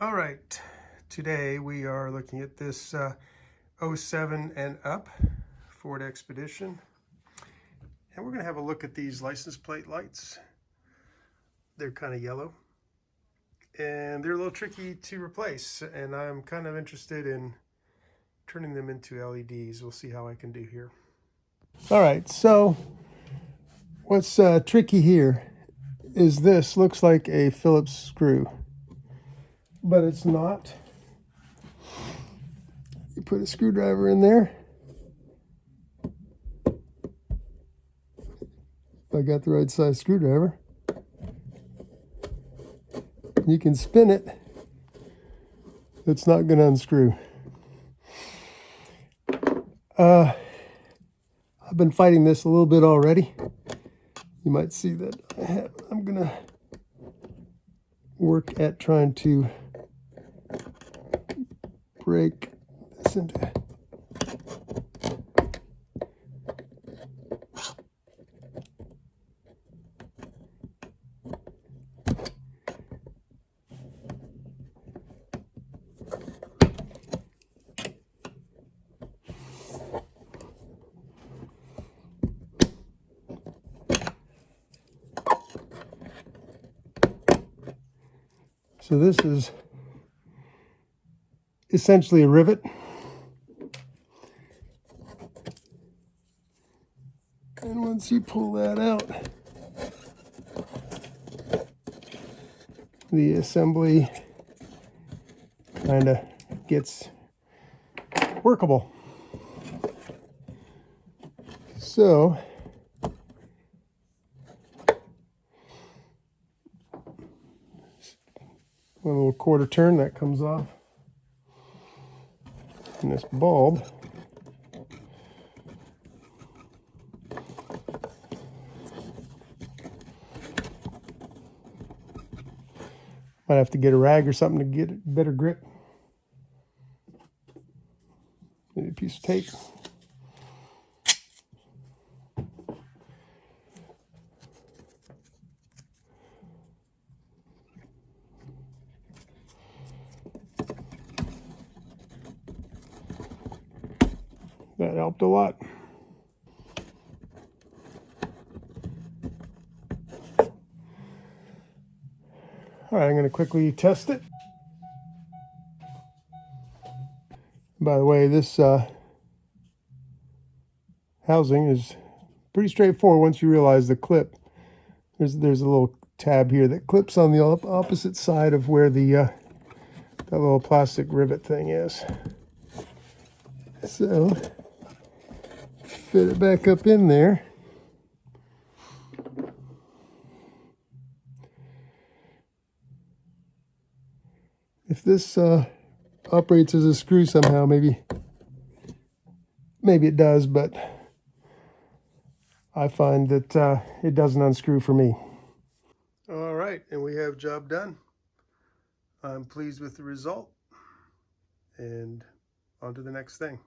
All right, today we are looking at this 07 and up Ford Expedition, and we're going to have a look at these license plate lights. They're kind of yellow and they're a little tricky to replace, and I'm kind of interested in turning them into LEDs. We'll see how I can do here. All right, so what's tricky here is this looks like a Phillips screw, but it's not. You put a screwdriver in there. If I got the right size screwdriver, you can spin it. It's not going to unscrew. I've been fighting this a little bit already. You might see that I'm going to work at trying to break this into. So this is essentially a rivet. And once you pull that out, the assembly kind of gets workable. So one little quarter turn that comes off, and this bulb might have to get a rag or something to get a better grip. Maybe a piece of tape. That helped a lot. All right, I'm going to quickly test it. By the way, this housing is pretty straightforward once you realize the clip. There's a little tab here that clips on the opposite side of where the that little plastic rivet thing is. So fit it back up in there. If this operates as a screw somehow, maybe it does, but I find that it doesn't unscrew for me. All right, and we have job done. I'm pleased with the result, and on to the next thing.